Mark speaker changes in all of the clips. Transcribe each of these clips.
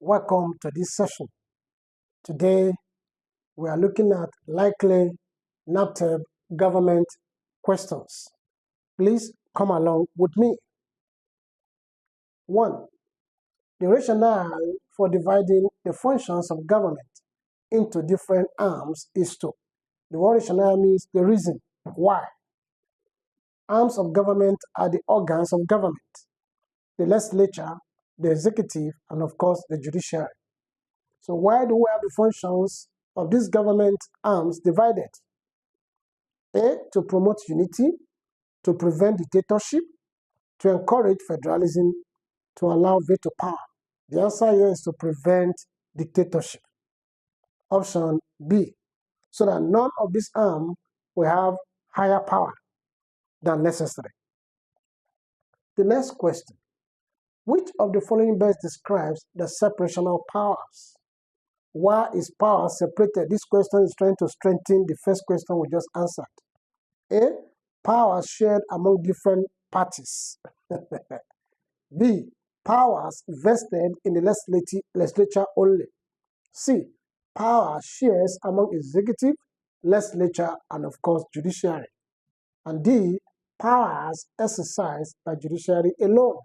Speaker 1: Welcome to this session. Today, we are looking at likely NABTEB government questions. Please come along with me. 1. The rationale for dividing the functions of government into different arms is to. The word rationale means the reason why. Arms of government are the organs of government, the legislature, the executive, and of course the judiciary. So why do we have the functions of these government arms divided? A, to promote unity, to prevent dictatorship, to encourage federalism, to allow veto power. The answer here is to prevent dictatorship. Option B, so that none of these arms will have higher power than necessary. The next question, which of the following best describes the separation of powers? Why is power separated? This question is trying to strengthen the first question we just answered. A, powers shared among different parties. B, powers vested in the legislature only. C, power shares among executive, legislature, and of course judiciary. And D, powers exercised by judiciary alone.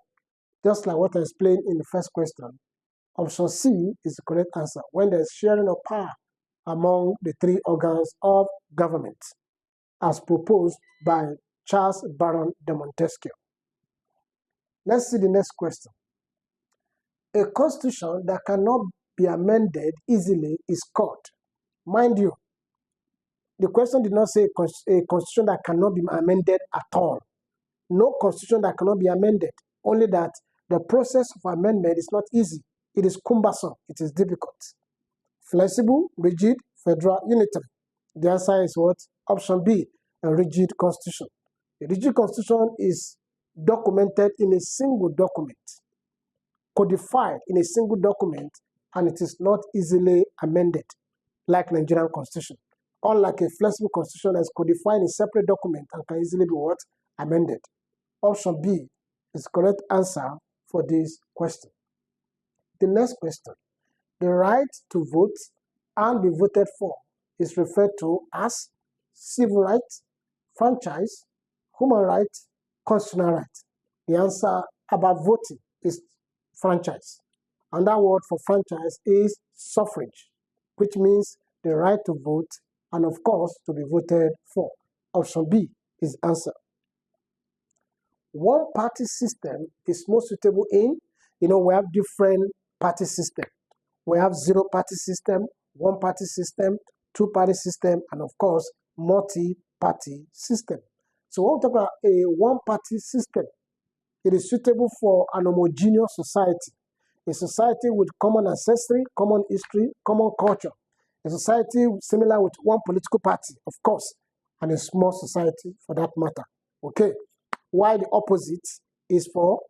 Speaker 1: Just like what I explained in the first question. Option C is the correct answer, when there is sharing of power among the three organs of government, as proposed by Charles Baron de Montesquieu. Let's see the next question. A constitution that cannot be amended easily is called. Mind you, the question did not say a constitution that cannot be amended at all. No constitution that cannot be amended, only that the process of amendment is not easy. It is cumbersome. It is difficult. Flexible, rigid, federal, unitary. The answer is what? Option B, a rigid constitution. A rigid constitution is documented in a single document, codified in a single document, and it is not easily amended, like Nigerian constitution. Unlike a flexible constitution that is codified in a separate document and can easily be what? Amended. Option B is the correct answer for this question. The next question. The right to vote and be voted for is referred to as civil rights, franchise, human rights, constitutional rights. The answer about voting is franchise. And that word for franchise is suffrage, which means the right to vote and of course to be voted for. Option B is the answer. One party system is most suitable in, we have different party system. We have zero-party system, one-party system, two-party system, and of course, multi-party system. So when we talk about a one-party system, it is suitable for an homogeneous society, a society with common ancestry, common history, common culture, a society similar with one political party, of course, and a small society for that matter. Okay. While the opposite is for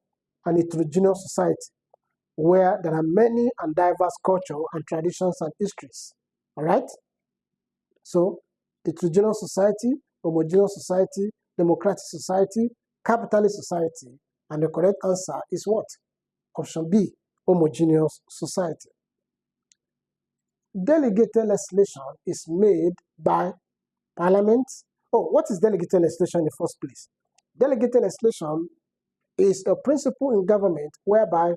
Speaker 1: an heterogeneous society, where there are many and diverse culture and traditions and histories. All right? So, heterogeneous society, homogeneous society, democratic society, capitalist society, and the correct answer is what? Option B, homogeneous society. Delegated legislation is made by Parliament. Oh, what is delegated legislation in the first place? Delegated legislation is a principle in government whereby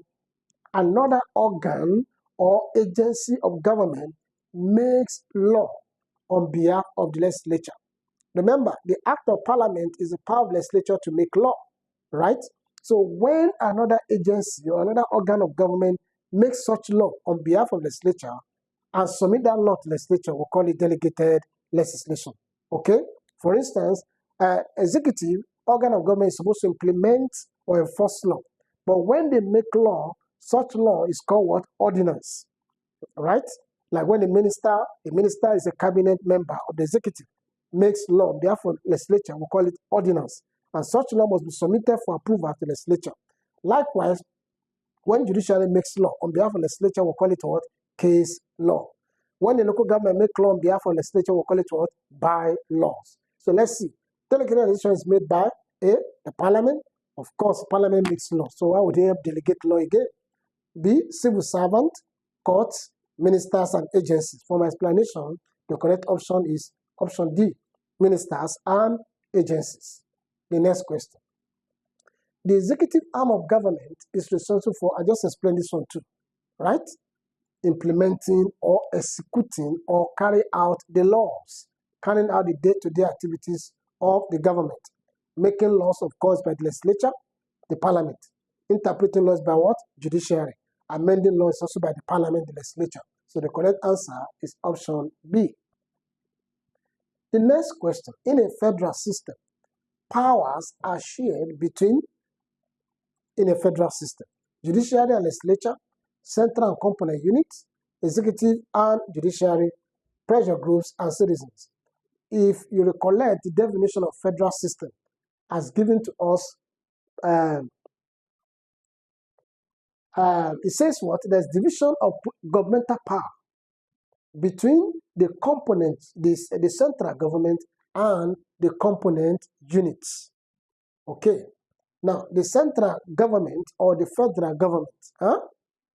Speaker 1: another organ or agency of government makes law on behalf of the legislature. Remember, the act of parliament is the power of legislature to make law, right? So when another agency or another organ of government makes such law on behalf of legislature and submit that law to legislature, we'll call it delegated legislation, okay? For instance, executive organ of government is supposed to implement or enforce law. But when they make law, such law is called what? Ordinance, right? Like when a minister is a cabinet member of the executive, makes law on behalf of legislature, we call it ordinance. And such law must be submitted for approval at the legislature. Likewise, when judiciary makes law on behalf of legislature, we call it what? Case law. When the local government makes law on behalf of legislature, we call it what? Bylaws. So let's see. Delegated legislation is made by A, the parliament. Of course, parliament makes law. So why would they delegate law again? B, civil servant. courts, ministers, and agencies. For my explanation, the correct option is option D, ministers and agencies. The next question. The executive arm of government is responsible for, I just explained this one too, right? Implementing or executing or carry out the laws, carrying out the day-to-day activities of the government, making laws, of course, by the legislature, the parliament, interpreting laws by what? Judiciary, amending laws also by the parliament, the legislature. So the correct answer is option B. The next question, in a federal system, powers are shared between, in a federal system, judiciary and legislature, central and component units, executive and judiciary, pressure groups, and citizens. If you recollect the definition of federal system as given to us, it says what? There's division of governmental power between the components, the central government and the component units. Okay. Now, the central government or the federal government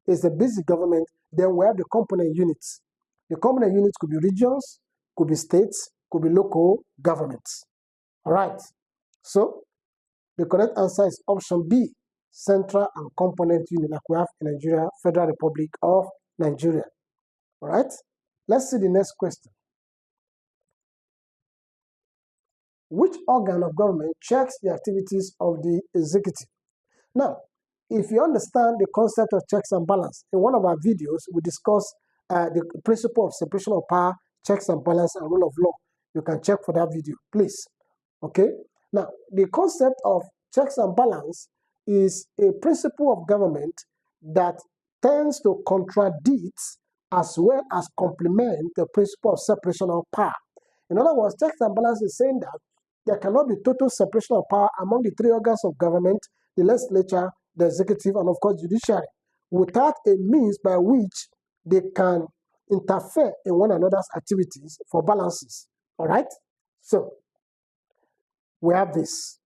Speaker 1: is the basic government. Then we have the component units. The component units could be regions, could be states, could be local governments. All right. So the correct answer is option B, central and component unit, like we have in Nigeria, Federal Republic of Nigeria. All right. Let's see the next question. Which organ of government checks the activities of the executive? Now, if you understand the concept of checks and balance, in one of our videos, we discuss the principle of separation of power, checks and balance, and rule of law. You can check for that video, please. Okay? Now, the concept of checks and balance is a principle of government that tends to contradict as well as complement the principle of separation of power. In other words, checks and balance is saying that there cannot be total separation of power among the three organs of government, the legislature, the executive, and of course, judiciary, without a means by which they can interfere in one another's activities for balances. All right? So, we have this.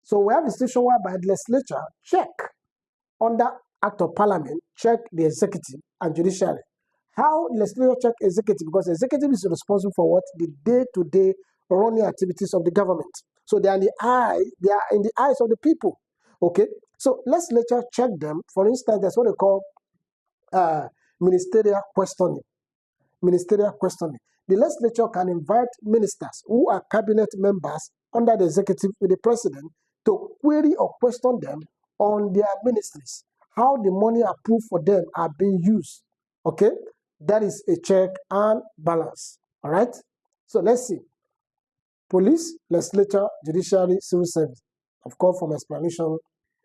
Speaker 1: So, we have a situation whereby the legislature check under Act of Parliament, check the executive and judiciary. How the legislature check executive? Because the executive is responsible for what? The day-to-day running activities of the government. So they are in the eyes of the people. Okay? So legislature check them. For instance, that's what they call ministerial questioning. Ministerial questioning. The legislature can invite ministers who are cabinet members under the executive with the president to query or question them on their ministries, how the money approved for them are being used. Okay? That is a check and balance. All right? So let's see. Police, legislature, judiciary, civil service. Of course, from explanation,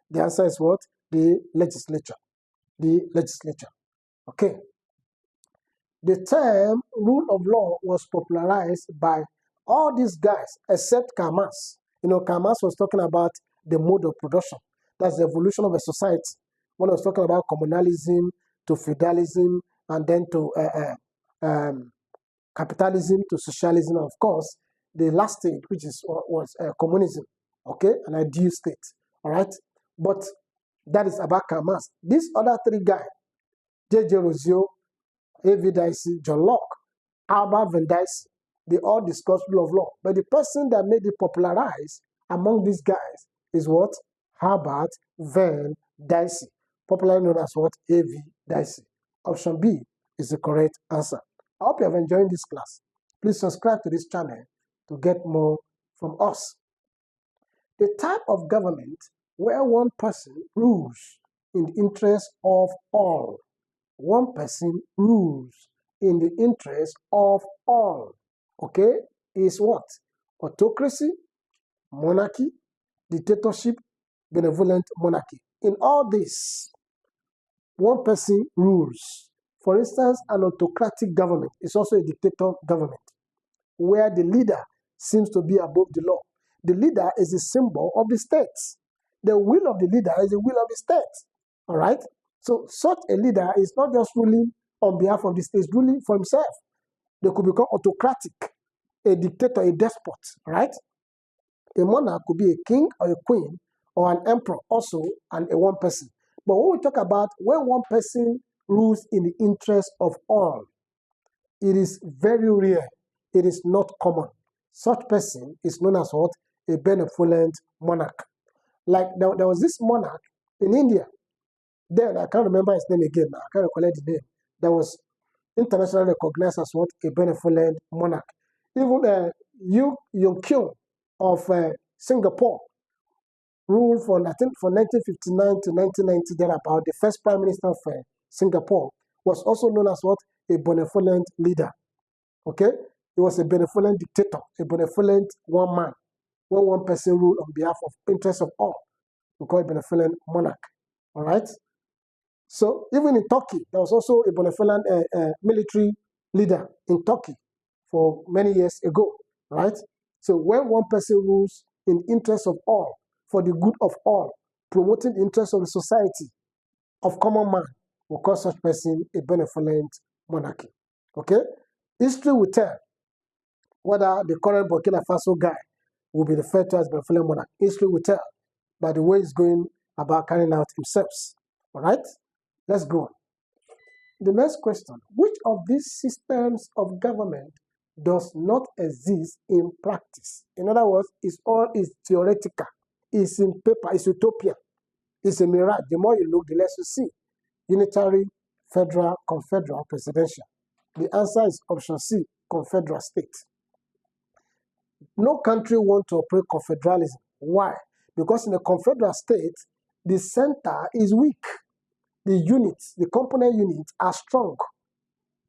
Speaker 1: the answer is what? The legislature. The legislature. Okay. The term rule of law was popularized by all these guys except Kamas. You know, Kamas was talking about the mode of production. That's the evolution of a society. When I was talking about communalism to feudalism and then to capitalism to socialism, of course, the last stage, which was communism, okay, an ideal state, all right? But that is about Kamas. These other three guys, J.J. Rousseau, A.V. Dicey, John Locke, Albert Van Dicey, they all discuss rule of law. But the person that made it popularized among these guys is what? Albert Van Dicey, popularly known as what? A.V. Dicey. Option B is the correct answer. I hope you have enjoyed this class. Please subscribe to this channel to get more from us. The type of government where one person rules in the interest of all. One person rules in the interest of all. Okay? Is what? Autocracy, monarchy, dictatorship, benevolent monarchy. In all this, one person rules. For instance, an autocratic government is also a dictator government, where the leader seems to be above the law. The leader is a symbol of the state. The will of the leader is the will of the state. All right? So such a leader is not just ruling on behalf of the state, he's ruling for himself. They could become autocratic, a dictator, a despot, right? A monarch could be a king or a queen or an emperor also, and a one person. But when we talk about when one person rules in the interest of all. It is very rare. It is not common. Such person is known as what? A benevolent monarch. Like there was this monarch in India. Then I can't remember his name again. I can't recollect the name. That was internationally recognized as what? A benevolent monarch. Even Yu Kyung of Singapore ruled from, I think, from 1959 to 1990, thereabout. The first prime minister of Singapore was also known as what? A benevolent leader. Okay? He was a benevolent dictator, a benevolent one man. When one person ruled on behalf of interests of all, we call it benevolent monarch. All right? So even in Turkey, there was also a benevolent military leader in Turkey for many years ago, right? So when one person rules in the interest of all, for the good of all, promoting the interests of the society, of common man, we call such person a benevolent monarchy. Okay? History will tell whether the current Burkina Faso guy will be referred to as benevolent monarch. History will tell by the way he's going about carrying out himself. All right? Let's go on. The next question, which of these systems of government does not exist in practice? In other words, it's all is theoretical. It's in paper, it's utopia. It's a mirage. The more you look, the less you see. Unitary, federal, confederal, presidential. The answer is option C, confederal state. No country wants to operate confederalism. Why? Because in a confederal state, the center is weak. The units, the component units are strong.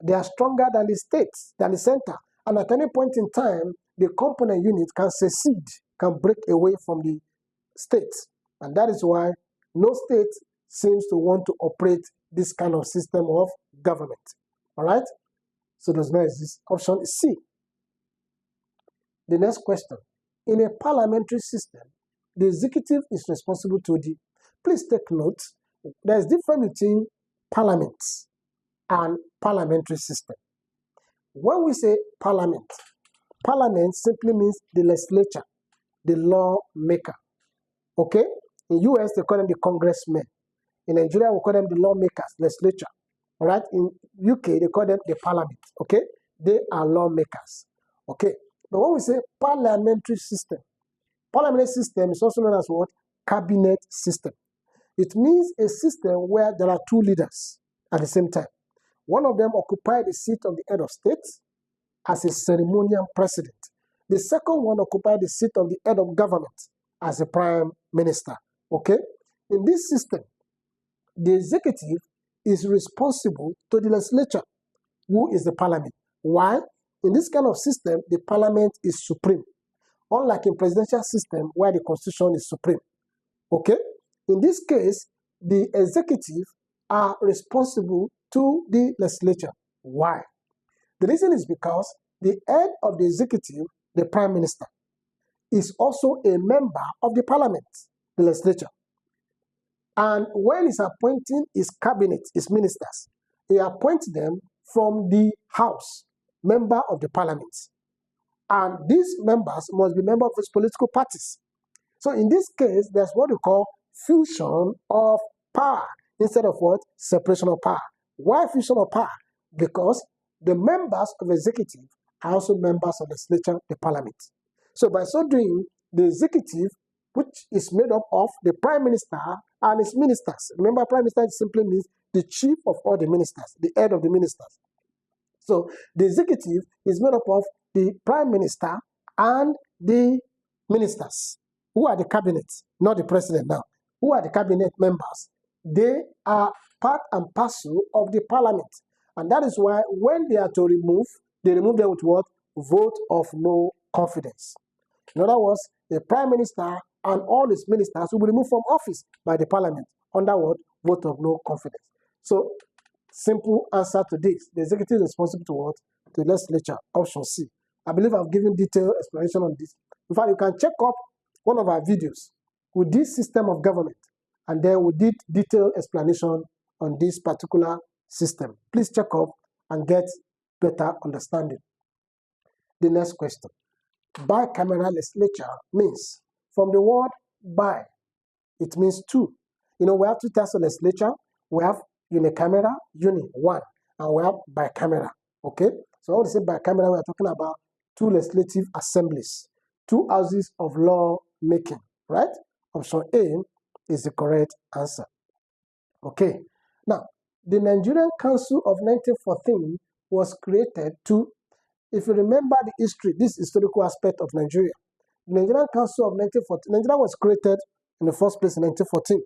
Speaker 1: They are stronger than the states, than the center. And at any point in time, the component unit can secede, can break away from the states. And that is why no state seems to want to operate this kind of system of government. All right? So does not exist. Option is C. The next question. In a parliamentary system, the executive is responsible to the... Please take note, there is difference between parliaments and parliamentary system. When we say parliament, parliament simply means the legislature, the lawmaker. Okay? In US, they call them the congressmen. In Nigeria, we call them the lawmakers, legislature. All right? In UK, they call them the parliament. Okay? They are lawmakers. Okay? But when we say parliamentary system is also known as what? Cabinet system. It means a system where there are two leaders at the same time. One of them occupies the seat of the head of state as a ceremonial president. The second one occupies the seat of the head of government as a prime minister. Okay? In this system, the executive is responsible to the legislature, who is the parliament. Why? In this kind of system, the parliament is supreme. Unlike in presidential system where the constitution is supreme. Okay? In this case, the executive are responsible to the legislature. Why? The reason is because the head of the executive, the prime minister, is also a member of the parliament, the legislature. And when he's appointing his cabinet, his ministers, he appoints them from the house, member of the parliament. And these members must be members of his political parties. So in this case, there's what we call fusion of power instead of what? Separation of power. Why fusion of power? Because the members of the executive are also members of the legislature, the parliament. So by so doing, the executive, which is made up of the prime minister and his ministers. Remember, prime minister simply means the chief of all the ministers, the head of the ministers. So the executive is made up of the prime minister and the ministers, who are the cabinet, not the president now. Who are the cabinet members? They are part and parcel of the parliament. And that is why when they are to remove, they remove them with what? Vote of no confidence. In other words, the prime minister and all his ministers will be removed from office by the parliament under what? Vote of no confidence. So, simple answer to this. The executive is responsible to what? To the legislature. Option C. I believe I've given detailed explanation on this. In fact, you can check up one of our videos with this system of government, and then we did detailed explanation on this particular system. Please check up and get better understanding. The next question. Bicameral legislature means, from the word bi, it means two. You know, we have two types of legislature. We have Unicameral, one, and we have bicameral. Okay, so when we say bicameral, we are talking about 2 legislative assemblies, 2 houses of law making, right? Option A is the correct answer. Okay, now the Nigerian Council of 1914 was created to, if you remember the history, this historical aspect of Nigeria, the Nigerian Council of 1914, Nigeria was created in the first place in 1914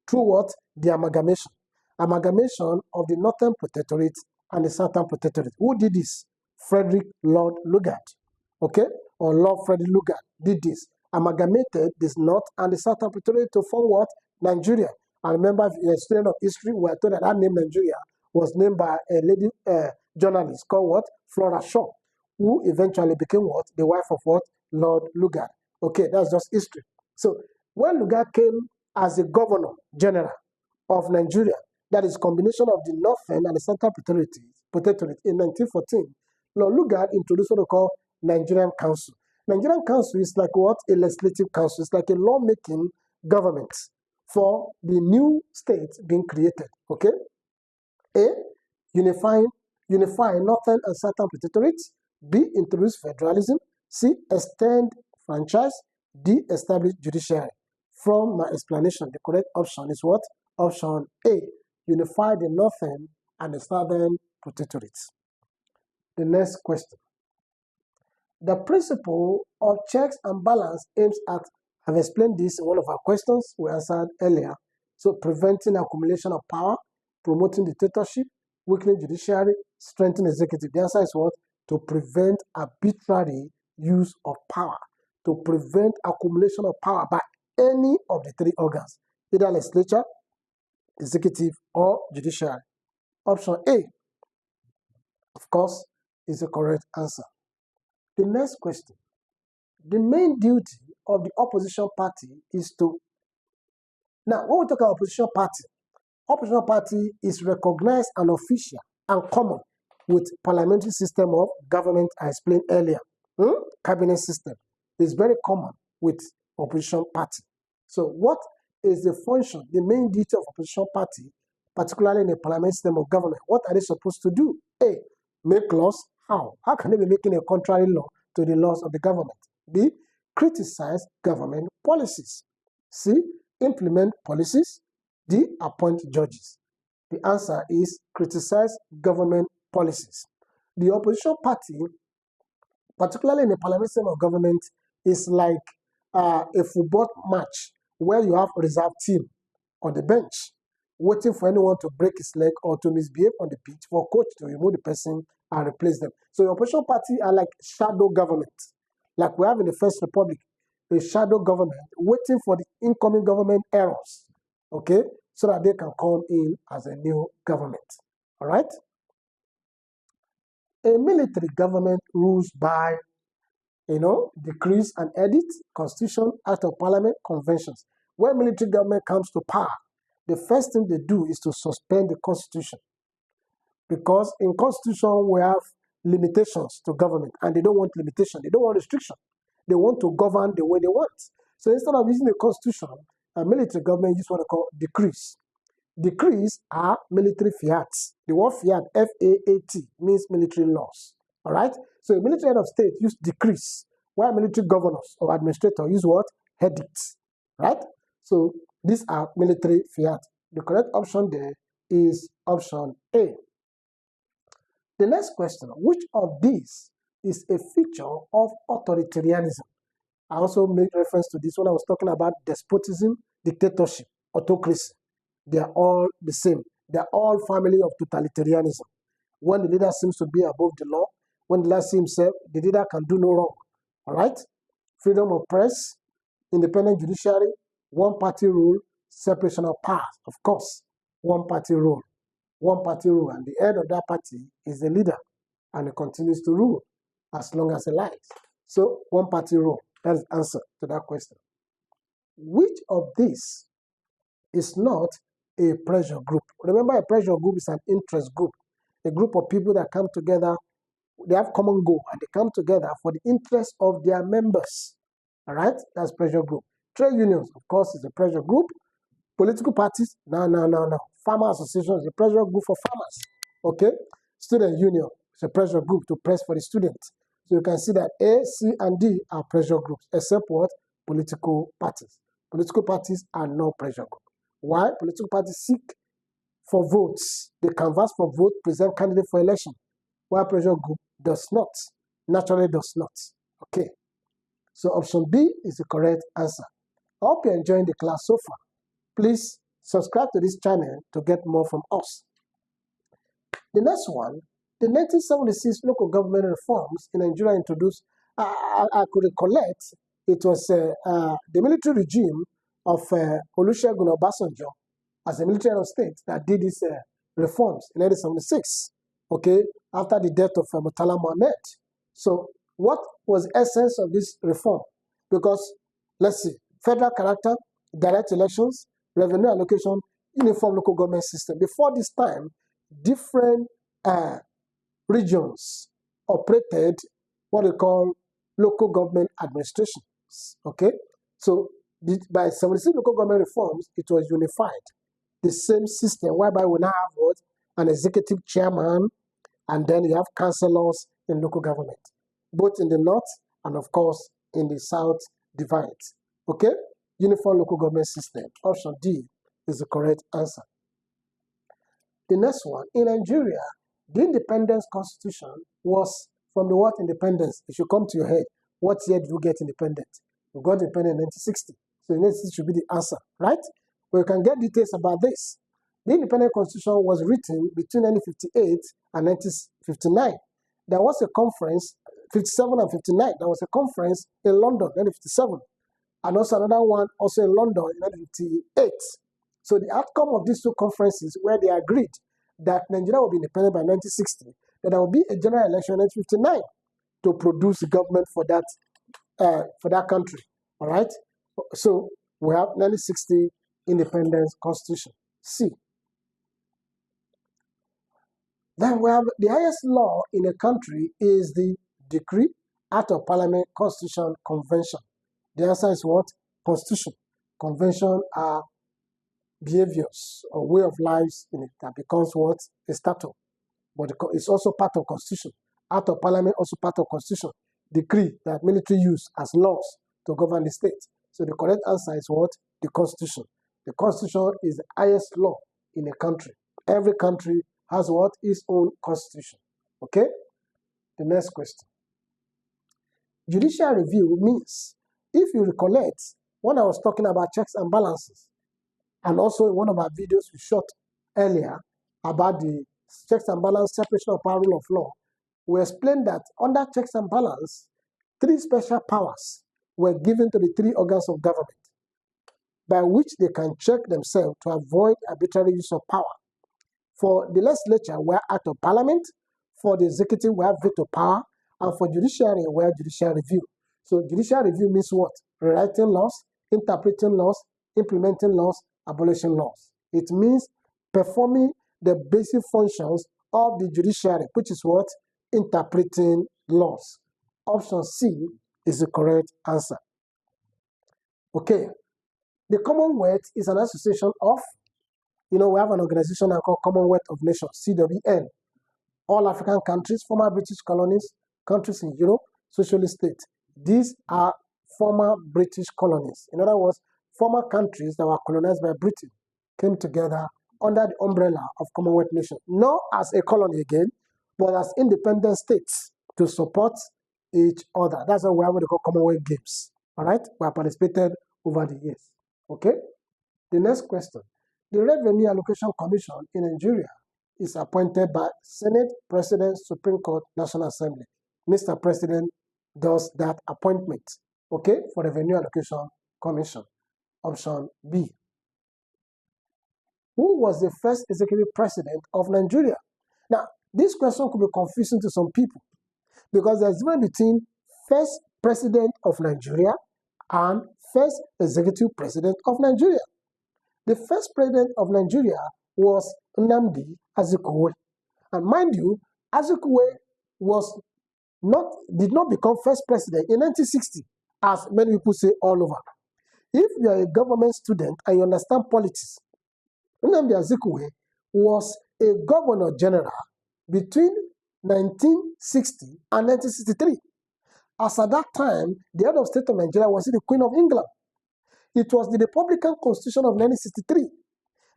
Speaker 1: through what? The amalgamation. Amalgamation of the Northern Protectorate and the Southern Protectorate. Who did this? Frederick Lord Lugard, okay? Or Lord Frederick Lugard did this. Amalgamated this North and the Southern Protectorate to form what? Nigeria. And remember, if you're a student of history, we are told that that name Nigeria was named by a lady journalist called what? Flora Shaw, who eventually became what? The wife of what? Lord Lugard. Okay, that's just history. So when Lugard came as the governor general of Nigeria, that is combination of the Northern and the Southern Protectorate in 1914, Lord Lugard introduced what we call Nigerian Council. Nigerian Council is like what? A legislative council. It's like a lawmaking government for the new state being created. Okay? A, unify Northern and Southern Protectorates. B, introduce federalism. C, extend franchise. D, establish judiciary. From my explanation, the correct option is what? Option A, unify the Northern and the Southern Protectorates. The next question. The principle of checks and balance aims at, I've explained this in one of our questions we answered earlier. So preventing accumulation of power, promoting dictatorship, weakening judiciary, strengthening executive. The answer is what? To prevent arbitrary use of power, to prevent accumulation of power by any of the 3 organs, either legislature, executive, or judiciary. Option A, of course, is the correct answer. The next question. The main duty of the opposition party is to... Now, when we talk about opposition party is recognized and official and common with parliamentary system of government I explained earlier. Cabinet system is very common with opposition party. So what is the function, the main duty of opposition party, particularly in a parliamentary system of government? What are they supposed to do? A, make laws. How? How can they be making a contrary law to the laws of the government? B, criticize government policies. C, implement policies. D, appoint judges. The answer is criticize government policies. The opposition party, particularly in the parliamentary system of government, is like a football match where you have a reserve team on the bench waiting for anyone to break his leg or to misbehave on the pitch for coach to remove the person and replace them. So the opposition party are like shadow government, like we have in the First Republic, a shadow government waiting for the incoming government errors, okay, so that they can come in as a new government. All right? A military government rules by, decrees and edicts, constitution, act of parliament, conventions. When military government comes to power, the first thing they do is to suspend the constitution. Because in constitution, we have limitations to government, and they don't want limitation. They don't want restriction. They want to govern the way they want. So instead of using the constitution, a military government uses what they call decrees. Decrees are military fiats. The word fiat, F-A-A-T, means military laws. All right? So a military head of state use decrees, while military governors or administrators use what? Edicts. Right? So these are military fiat. The correct option there is option A. The next question, which of these is a feature of authoritarianism? I also made reference to this when I was talking about despotism, dictatorship, autocracy. They are all the same. They are all family of totalitarianism. When the leader seems to be above the law, when the leader sees himself, the leader can do no wrong. All right? Freedom of press, independent judiciary, one-party rule, separation of powers. Of course, one-party rule. One-party rule, and the head of that party is the leader, and he continues to rule as long as he likes. So, one-party rule. That is the answer to that question. Which of these is not a pressure group? Remember, a pressure group is an interest group, a group of people that come together, they have common goal, and they come together for the interest of their members. All right? That's pressure group. Trade unions, of course, is a pressure group. Political parties, no. Farmer Association is a pressure group for farmers. Okay? Student Union is a pressure group to press for the students. So you can see that A, C, and D are pressure groups, except what? Political parties. Political parties are no pressure group. Why? Political parties seek for votes. They canvass for vote, present candidate for election. While pressure group does not, naturally does not. Okay. So option B is the correct answer. I hope you're enjoying the class so far. Please subscribe to this channel to get more from us. The next one, the 1976 local government reforms in Nigeria introduced, I could recollect, it was the military regime of Olusegun Obasanjo as a military of state that did these reforms in 1976, okay, after the death of Murtala Mohammed. So what was the essence of this reform? Because, let's see, federal character, direct elections, revenue allocation, uniform local government system. Before this time, different regions operated what we call local government administrations, okay? So by 76 local government reforms, it was unified. The same system, whereby we now have what? An executive chairman, and then you have councillors in local government, both in the north and, of course, in the south divides. Okay? Uniform local government system. Option D is the correct answer. The next one, in Nigeria, the independence constitution was from the word independence. It should come to your head. What year did you get independent? We got independent in 1960. So 1960 should be the answer, right? But you can get details about this. The independent constitution was written between 1958 and 1959. There was a conference, 57 and 59. There was a conference in London, 1957. And also another one also in London in 1958. So the outcome of these two conferences where they agreed that Nigeria will be independent by 1960, that there will be a general election in 1959 to produce a government for that country. All right? So we have 1960 independence constitution. C. Then we have the highest law in a country is the decree, act of parliament, constitution, convention. The answer is what? Constitution. Convention are behaviors or way of lives in it that becomes what? A statute. But it's also part of constitution. Act of parliament also part of constitution. Decree that military use as laws to govern the state. So the correct answer is what? The constitution. The constitution is the highest law in a country. Every country has what? Its own constitution. Okay? The next question. Judicial review means, if you recollect, when I was talking about checks and balances, and also in one of our videos we shot earlier about the checks and balance, separation of power, rule of law, we explained that under checks and balance, 3 special powers were given to the 3 organs of government by which they can check themselves to avoid arbitrary use of power. For the legislature, we have act of parliament. For the executive, we have veto power. And for judiciary, we have judicial review. So judicial review means what? Rewriting laws, interpreting laws, implementing laws, abolishing laws. It means performing the basic functions of the judiciary, which is what? Interpreting laws. Option C is the correct answer. Okay. The Commonwealth is an association of, we have an organization called Commonwealth of Nations, CWN. All African countries, former British colonies, countries in Europe, socialist states. These are former British colonies. In other words, former countries that were colonized by Britain came together under the umbrella of Commonwealth Nations, not as a colony again, but as independent states to support each other. That's why we have what they call Commonwealth Games. All right? We have participated over the years. Okay? The next question. The Revenue Allocation Commission in Nigeria is appointed by Senate, President, Supreme Court, National Assembly. Mr. President does that appointment, okay, for the Revenue Allocation Commission. Option B. Who was the first executive president of Nigeria? Now, this question could be confusing to some people because there's a difference between first president of Nigeria and first executive president of Nigeria. The first president of Nigeria was Nnamdi Azikiwe. And mind you, Azikiwe did not become first president in 1960, as many people say all over. If you are a government student and you understand politics, Nnamdi Azikiwe was a governor general between 1960 and 1963. As at that time, the head of state of Nigeria was the Queen of England. It was the Republican Constitution of 1963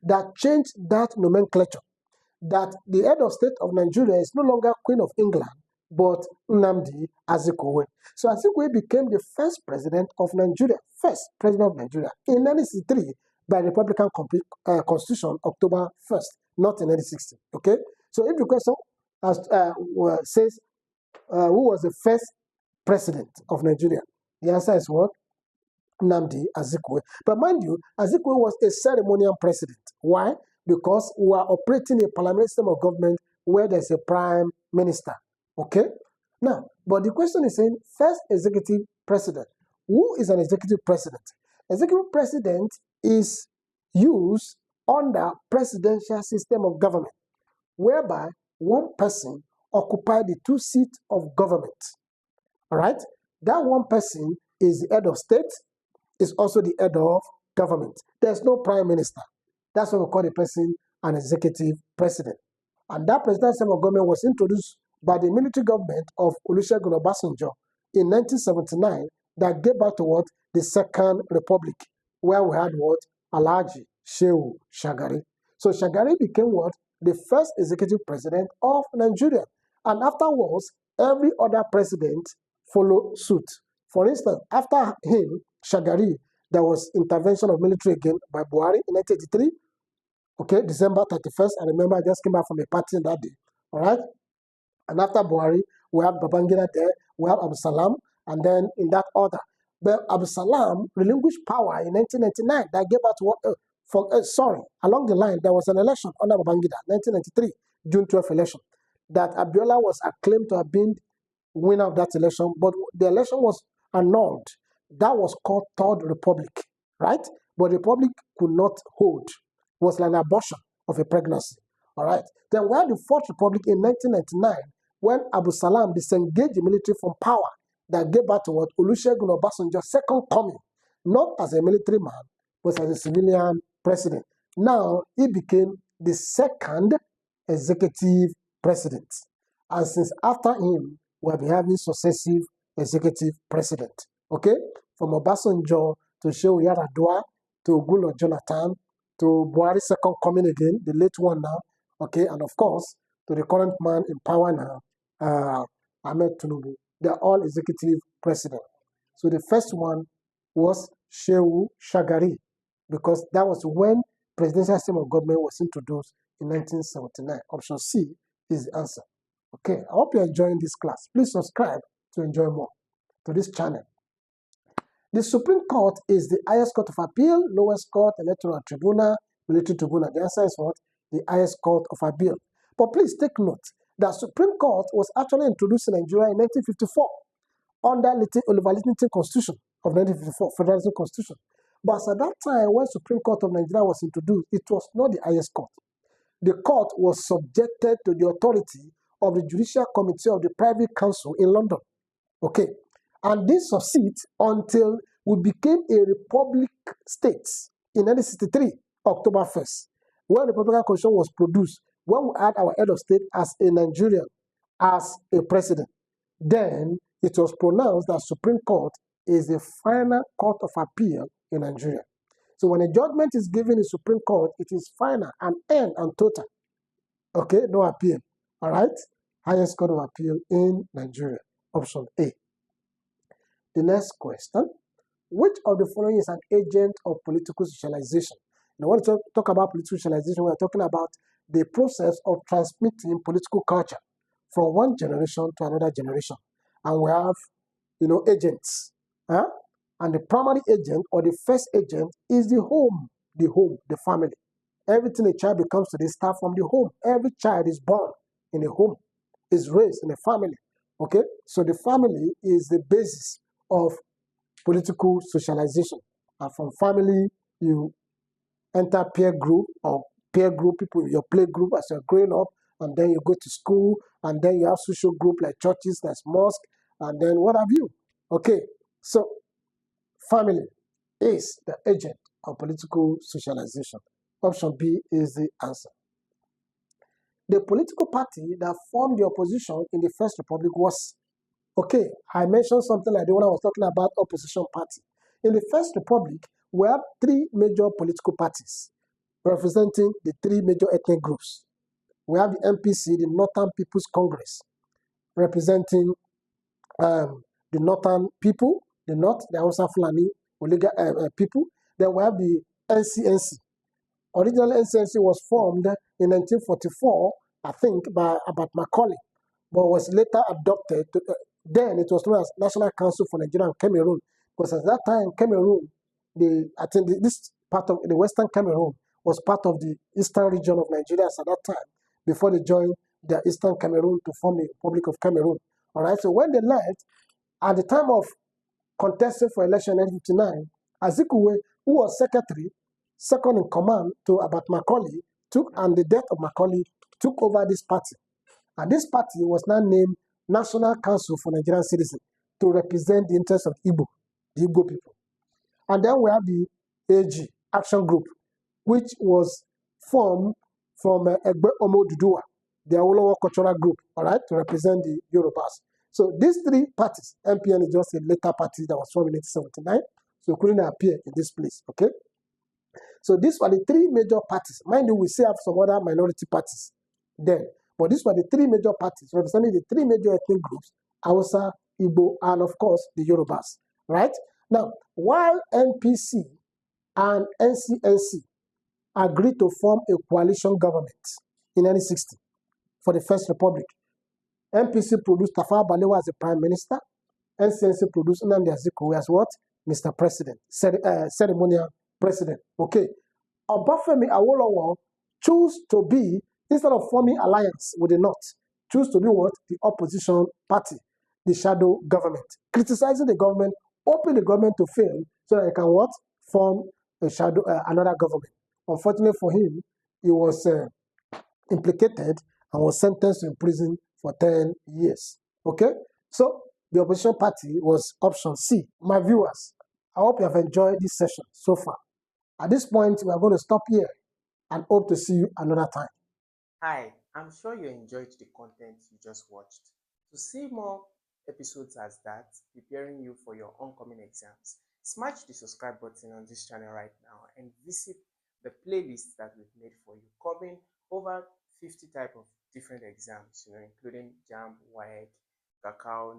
Speaker 1: that changed that nomenclature, that the head of state of Nigeria is no longer Queen of England, but Nnamdi Azikiwe. So Azikiwe became the first president of Nigeria, in 1963 by Republican Constitution, October 1st, not in 1960. Okay? So if the question says, who was the first president of Nigeria? The answer is what? Nnamdi Azikiwe. But mind you, Azikiwe was a ceremonial president. Why? Because we are operating a parliamentary system of government where there's a prime minister. Okay? Now, but the question is saying, first executive president. Who is an executive president? Executive president is used under presidential system of government, whereby one person occupies the two seats of government. All right? That one person is the head of state, is also the head of government. There's no prime minister. That's what we call the person an executive president. And that presidential system of government was introduced by the military government of Olusegun Obasanjo in 1979 that gave birth to what? The Second Republic, where we had what? Alhaji Shehu Shagari. So Shagari became what? The first executive president of Nigeria. And afterwards, every other president followed suit. For instance, after him, Shagari, there was intervention of military again by Buhari in 1983. Okay, December 31st. I remember I just came back from a party that day. All right? And after Buhari, we have Babangida there, we have Abu Salam, and then in that order. But Abu Salam relinquished power in 1999. That gave us what? Along the line, there was an election under Babangida, 1993, June 12th election, that Abiola was acclaimed to have been winner of that election, but the election was annulled. That was called Third Republic, right? But the Republic could not hold. It was like an abortion of a pregnancy, all right? Then we had the Fourth Republic in 1999, when Abu Salam disengaged the military from power, that gave birth to what? Olusegun Obasanjo's second coming, not as a military man, but as a civilian president. Now, he became the second executive president. And since after him, we have been having successive executive president. Okay? From Obasanjo to Shehu Yaradua to Goodluck Jonathan to Buhari's second coming again, the late one now. Okay? And of course, to the current man in power now, Ahmed Tinubu. They're all executive president. So the first one was Shehu Shagari, because that was when presidential system of government was introduced in 1979. Option C is the answer. Okay, I hope you're enjoying this class. Please subscribe to enjoy more to this channel. The Supreme Court is the highest court of appeal, lowest court, electoral tribunal, military tribunal. The answer is what? The highest court of appeal. But please take note that Supreme Court was actually introduced in Nigeria in 1954 under Oliver Livingstone Constitution of 1954, Federalism Constitution. But at that time, when Supreme Court of Nigeria was introduced, it was not the highest court. The court was subjected to the authority of the Judicial Committee of the Privy Council in London. Okay. And this succeeded until we became a republic state in 1963, October 1st, when the Republican Constitution was produced, when we had our head of state as a Nigerian, as a president. Then it was pronounced that Supreme Court is the final court of appeal in Nigeria. So when a judgment is given in Supreme Court, it is final and end and total. Okay, no appeal. All right? Highest court of appeal in Nigeria. Option A. The next question. Which of the following is an agent of political socialization? Now, when we talk about political socialization, we are talking about the process of transmitting political culture from one generation to another generation. And we have, agents. And the primary agent or the first agent is the home, the family. Everything a child becomes today starts from the home. Every child is born in a home, is raised in a family. Okay? So the family is the basis of political socialization. And from family, you enter peer group or peer group people in your play group as you're growing up, and then you go to school, and then you have social group like churches, there's mosque, and then what have you. Okay, so family is the agent of political socialization. Option B is the answer. The political party that formed the opposition in the First Republic was, okay, I mentioned something like the one I was talking about, opposition party. In the First Republic, we have three major political parties representing the three major ethnic groups. We have the NPC, the Northern People's Congress, representing the Northern people, the North, the Hausa Fulani people. Then we have the NCNC. Originally, NCNC was formed in 1944, I think, by Abat Macaulay, but was later adopted. Then it was known as National Council for Nigeria and Cameroon, because at that time, Cameroon, I think this part of the Western Cameroon was part of the eastern region of Nigeria at that time, before they joined the Eastern Cameroon to form the Republic of Cameroon. All right, so when they left, at the time of contesting for election in 1959, Azikiwe, who was secretary, second in command to Abat Macaulay, and the death of Macaulay, took over this party. And this party was now named National Council for Nigerian Citizens to represent the interests of Igbo, the Igbo people. And then we have the AG, Action Group, which was formed from Egbe Omo Dudua, the Awolowo Cultural Group, all right, to represent the Yorubas. So these three parties, MPN is just a later party that was formed in 1879, so it couldn't appear in this place, okay? So these were the three major parties. Mind you, we still have some other minority parties then, but these were the three major parties representing the three major ethnic groups, Hausa, Igbo, and of course, the Yorubas, right? Now, while NPC and NCNC agreed to form a coalition government in 1960 for the First Republic, NPC produced Tafawa Balewa as the Prime Minister, NCNC produced Nnamdi Azikiwe as what? Mr. President, ceremonial president. Okay. Obafemi Awolowo chose to be, instead of forming alliance with the North, choose to be what? The opposition party, the shadow government, criticizing the government, hoping the government to fail so that they can what? Form a shadow, another government. Unfortunately for him, he was implicated and was sentenced to prison for 10 years. Okay? So the opposition party was option C. My viewers, I hope you have enjoyed this session so far. At this point, we are going to stop here and hope to see you another time.
Speaker 2: Hi, I'm sure you enjoyed the content you just watched. To see more episodes as that, preparing you for your oncoming exams, smash the subscribe button on this channel right now and visit the playlist that we've made for you, covering over 50 type of different exams, including JAMB, WAEC, Kakao,